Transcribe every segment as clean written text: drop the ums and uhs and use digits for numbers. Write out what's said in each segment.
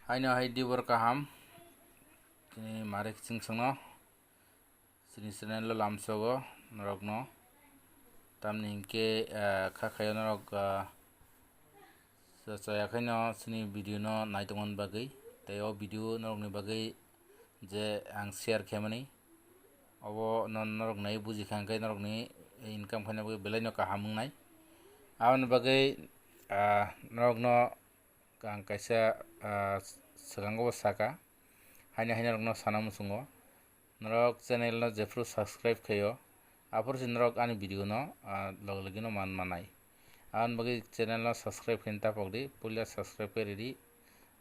Haino hai di berkaham kini mari sing sengno sini senen lo lamsogo norokno tamni hingke khakhayo norok sayakhaino sini video no naitongon bagai teo video norok ni bagai je ang share khemani obo norok nai buji khangkai norok ni income khana bagai belai no kahamung nai awan bagai norok no kang kaisa segango saka haina haina rokno sanam sungo norok channel no jefru subscribe khayo apor sin norok ani video no loglegi no man manai awan bagi channel no subscribe khinta pogdi pulia subscribe ke ready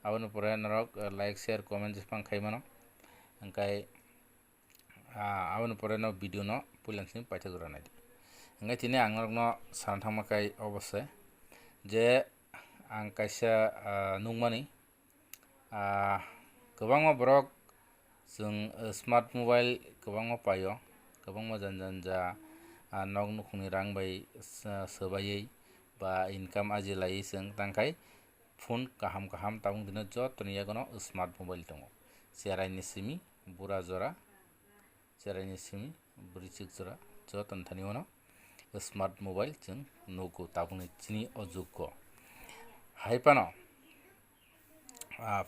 awan pore norok like share comment jepang khai mano angkai awan pore no video no pulian sin paitha gura nai angkai tini ang norok no santhang makai obose je ang kaisa nungmani kwbangma borok जों smart mobile गोबां पायो गोबां जा nog nukhungni rang bai sobayei ba income ajilai जों tangkai phone kaham kaham tabung dino jotoni yagono smart mobile tongo cherai ni simi bura jora cherai ni simi buri chik jora joton thani ono smart mobile जों nugo tabungni chini ojukko haipano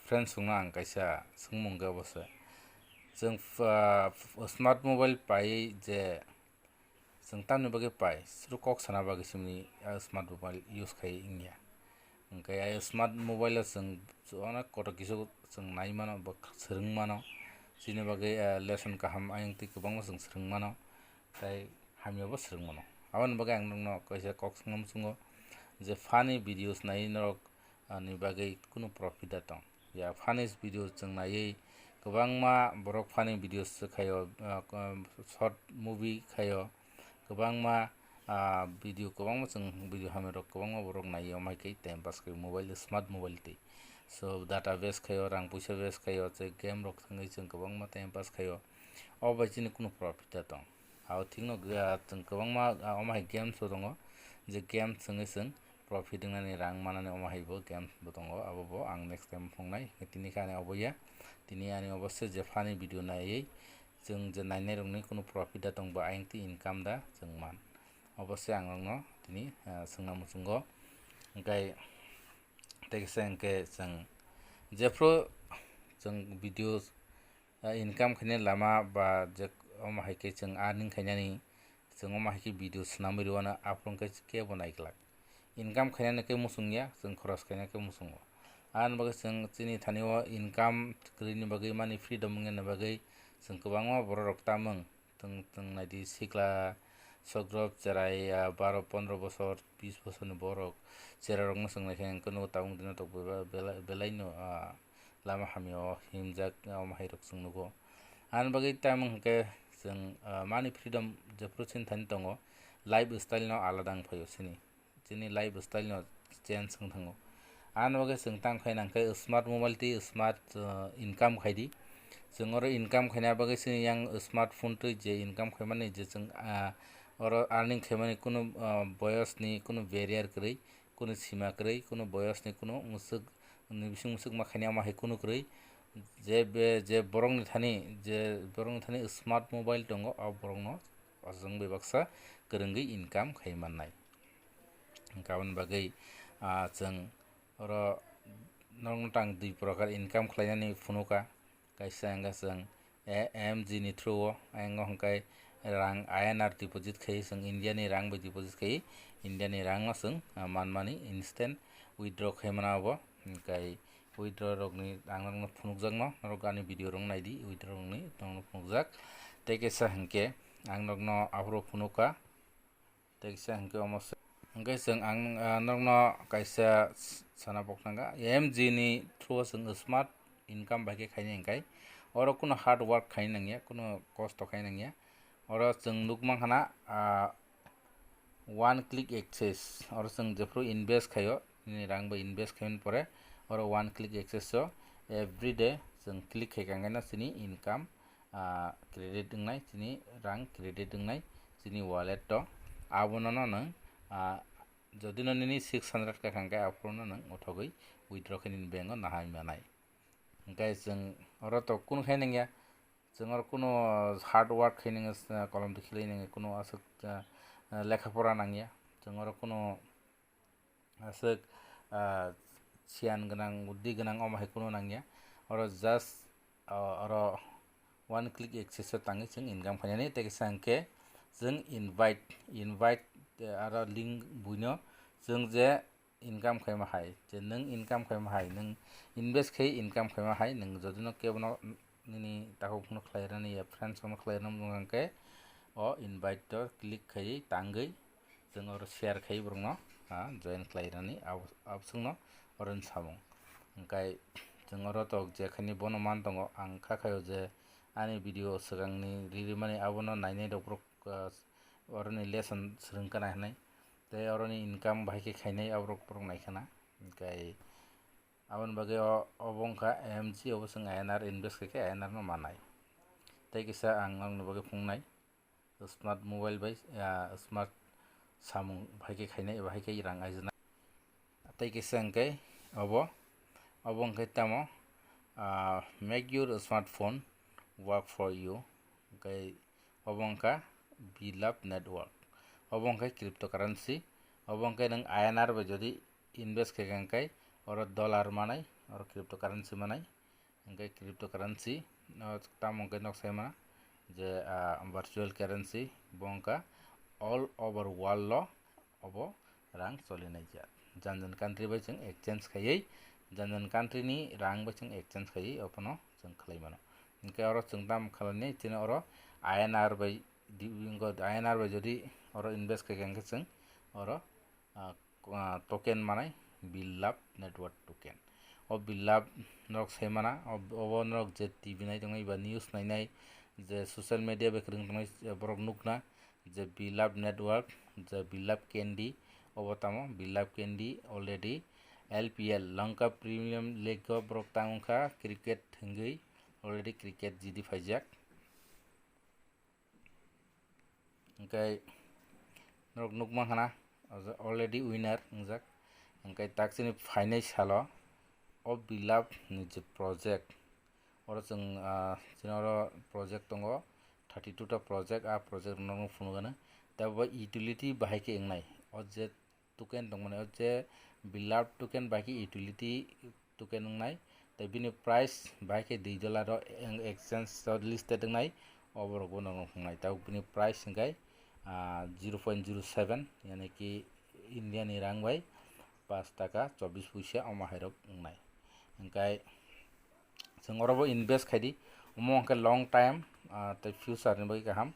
friends sungna ang kaisa sungmungga bose जों smart mobile पाई जे जों तामनि बागै पाई सुरु कक साना बागै सिमनि smart mobile use खाई India ओंखाय आय smart mobile जों अनेक कत किसु जों नाय मानो सोलों मानो जिनि बागै लेसन काहाम आयंति गोबां जों सोलों मानो ताय हामियाबो सोलों मानो आवन बागै आं नोंनो कायसे कक संगम सुंगो जे फानि भिडियोस नाय नरक नि बागै कुनु प्रॉफिट दं या फानि भिडियोस जों नायै गोबांमा borok funny videos khayo short movie khayo गोबांमा video गोबांमा जों video hamerok गोबांमा borok nayo maikei time pass kai mobile smart mobile ti so data base khayo rang puisa base khayo je game rok thangai जों गोबांमा time pass khayo obaijini kuno profit dong aw thingno जों गोबांमा omai games dongo je game songai जों profit nani rang manani omai bo games bo dongo abo ang next time phongnai tini khane oboya tini ani obosse je funny video naयै जों जे नायनाय रंनि कुनु profit दं बा आयंति income दा जों मान अबसे आं नंनो तिनि सोंना मुसुंगो ओंखाय तेगसे अंके जों जेफ्रो जों भिडियोस इनकाम खने लामा बा जे अमाहायके जों आर्निंग खायनानि जों अमाहायके भिडियोस नामरिवाना आपरंके के बनायग्ला इनकाम खायनाने के मुसुंगिया जों खरस खायना के मुसुंगो आन बागै जों तिनि थानिवा इनकाम ग्रिनि बागै मानि फ्रीडम ngene बागै जों गोबांमा बर' रक्तामों जों नायदि सिख्ला सग्रब जेराय 12-15 बोसोर 20 बोसोरनि बरक जेराव रंनो सोंनायखाय कोनु ताउं दिनो तक बेलायनो लामा हामियाव हिमजाक माहाय रक सोंनुगो आन बागै तामों के जों मानि फ्रीडम जेफ्रुसिन थानि दङ लाइफ स्टाइल न आलादा फयो सिनि जिनि लाइफ स्टाइल न चेन्ज थाङो आन बागै जों तां खायनांखाय स्मार्ट मोबाइल ति स्मार्ट इनकाम खायदि जों और इनकाम खायना बागै सिनि yang स्मार्टफोन ति जे इनकाम खायमानि जे जों और आर्निंग खायमानि कुनु बयसनि कुनु बेरियर करै कुनु सीमा करै कुनु बयसनि कुनु मुसुक निबिसिं मुसुक मा खायना मा है कुनु करै जे बरंनि थानि स्मार्ट मोबाइल दङ आ बरंनो जों बेबाक्सा गोरोंगै इनकाम खायमाननाय गाबोन बागै जों और नंग तां दुइ प्रकार इनकाम खायनानि फुनुका kaisa angga जों AMG ni through ang hongkai rang INR deposit khai जों India ni rang bai deposit khai India ni rang जों manmani instant withdraw khaimana abo kai withdraw rok ni ang no phunukjak no rok ani video rong naidi withdraw ni tong phunukjak tekesa hangke ang no abro phunuka tekesa hangke amos hangkai जों ang no kaisa sana boknanga AMG ni through जों smart income बाके खायने इंकाय और कुनो hard work खायने Nangia कुनो कष्ट खायने नंगिया और जों नुकमां खाना 1 click access और जों जेफ्रो इनवेस्ट खायो नि रां बा इनवेस्ट खायन परे और 1 क्लिक एक्सेस जो एवरी डे जों क्लिक खायगांगाना सिनि इनकाम क्रेडिट दंनाय सिनि रां क्रेडिट दंनाय सिनि वॉलेट तो आबोनो नों जदि नोंनि 600 का खांगा आफरोनो नों उठगै उइथड्र खायनि बेंक नाहाय मानाय ओंखाय जों अर तो कुन खाय नंगिया जों अर कुनो हार्ड वर्क खाय नंगे कलम तो खिलै नंगे कुनो असक लेखा पढ़ा नांगिया जों अर कुनो असक सियान गोनां बुद्धि गोनां अमाहाय कुनो नांगिया अर जास्ट अर वन क्लिक एक्सेस तांगे जों इनकाम खायनानै तेगेसा अंके जों इनभाइट आरो लिंक बुइनो जों जे इनकाम खायमा हाय जे नों इनकाम खायमा हाय नों इनभेस्ट खाय इनकाम खायमा हाय नों जदिनो केबनो नि ताको कुनो खायरानि या फ्रेंड्स कुनो खायरानि मुंगांके ओ इनभाइट तो क्लिक खाय तांगै जों अर शेयर खाय ब्रंनो जॉइन खायरानि आवसंनो अरन सामं ओंखाय जों अर तो जे खायनि बनो मान दङ आं खाखायो जे आनि भिडिअ सिगांनि रिरिमानि आबनो नायनाय दब्रक अरनि लेसन सोलोंखाना हानाय ते अरनि इनकाम बाहायके खायनाय आब्रक ब्रक नायखाना ओंखाय आबन बागे अबंखा एमजी अबसं आयनार इनभेस्ट खायके आयनार नो मानाय तै किसा आंनो बागे फुंनाय स्मार्ट मोबाइल बाय स्मार्ट सामुं बाहायके खायनाय बाहायके रां आजनाय तै किसा अंके अबंखाय तामो make your smartphone work for you okay obongka beloved network obongka cryptocurrency obongka nang INR ba jodi invest kai or dollar manai or cryptocurrency manai okay cryptocurrency tamongka nok sema je virtual currency bongka all over world lo obo rang solinai janjan country ba jeng exchange khayai janjan country ni rang ba jeng exchange khayai opono जों खालामनो इनके और जों दाम खालामने इतने और INR bye दिंगो INR bye जदि और इनवेस्ट करके जों और टोकेन माने बिलाप नेटवर्क टोकेन और बिलाप नरक सेमाना और नरक जे टीवी नाय दंग इबा न्यूज़ नायनाय जे सोशल मीडिया बेखरिं दंग बरक नुकना जे बिलाप नेटवर्क जे बिलाप कैंडी अबतामो बिलाप Kandy already LPL Lanka premium league को ब्रक तांगखा क्रिकेट थंगै ऑलरेडी क्रिकेट जीडी फाइजाक ओंखाय नरक नुकमा हाना ऑलरेडी विनर नजाक ओंखाय ताकसिनि फाइनाल सालो अब बिलाप नि प्रोजेक्ट और जों जोंनाव प्रोजेक्ट दङ 32 टा प्रोजेक्ट प्रोजेक्ट नंग फुनगानो दा बा यूटिलिटी बाहायके एंनाय और जे टोकेन दं माने जे बिलाप टोकेन बाहायके यूटिलिटी टोकेन नंनाय दा बिनि प्राइस बाहायके $2 एक्सचेंज लिस्टेड दंनाय अबरगो नंग फुंनाय दा बिनि प्राइस संगाय 0.07 यानी कि इंडिया नि रां बाय 5 टाका 24 पैसा अमाहायरक नंनाय ओंखाय जों अरबो इनभेस्ट खायदि अमंके लंग टाइम ते फ्यूचर नि बाय गाहाम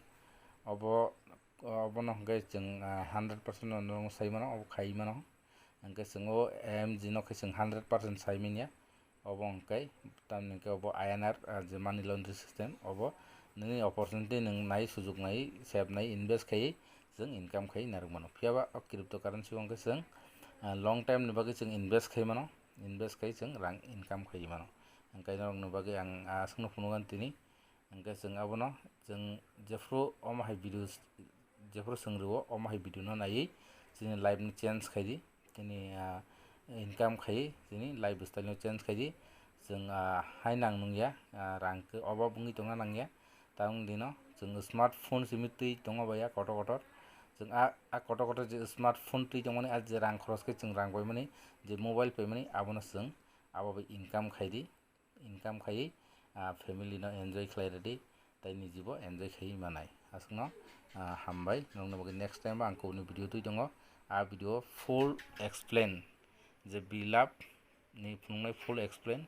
अबनो हंगे जों 100% नंग सायमानो अब खायमानो हंगे जों एमजी नो जों 100% सायमिनिया अब हंगे तामनिके अब INR जे मानि लॉन्ड्री सिस्टम अब नोंनि अपॉर्चुनिटी नों नाय सुजुग नाय सेव नाय इनभेस्ट खाय जों इनकाम खाय नारमानो फियाबा क्रिप्टोकरेंसी हंगे जों लंग टाइम नि बागे जों इनभेस्ट खायमानो इनभेस्ट खाय जों रां इनकाम खायमानो ओंखायनो आंनो बागे आं आसनो फुनुगान तिनि ओंखाय जों आबनो जों जेफ्रो अमाहाय भिडिअस जेफ्रो सोंरुओ अमाहाय भिडिअ न नायै जोंनि लाइफ नि चेंज खायदि जोंनि इनकाम खाय जोंनि लाइफ स्टाइल नि चेंज खायदि जों हाय नां नंगिया रांखौ अबा बुंनि दंना नांगिया तां दिनो जों स्मार्टफोन सिमिति दङ बाया कट कट जों कट कट जे स्मार्टफोन ति दङ माने आज रां खरस के जों रां बाय माने जे मोबाइल पे माने आबनो जों आबो इनकाम खायदि इनकाम खाय फैमिली न एन्जॉय खालायदि ताइनि जीवो एन्जॉय खाय मानाय आसनो हामबाय नंनो बागे नेक्स्ट टाइम आं कोनि भिडिअ तुइ दङ भिडिअ फुल एक्सप्लेन जे बिलाप नि फुंनाय फुल एक्सप्लेन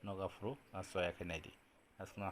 नगाफ्रु सयाखै नायदि आसनो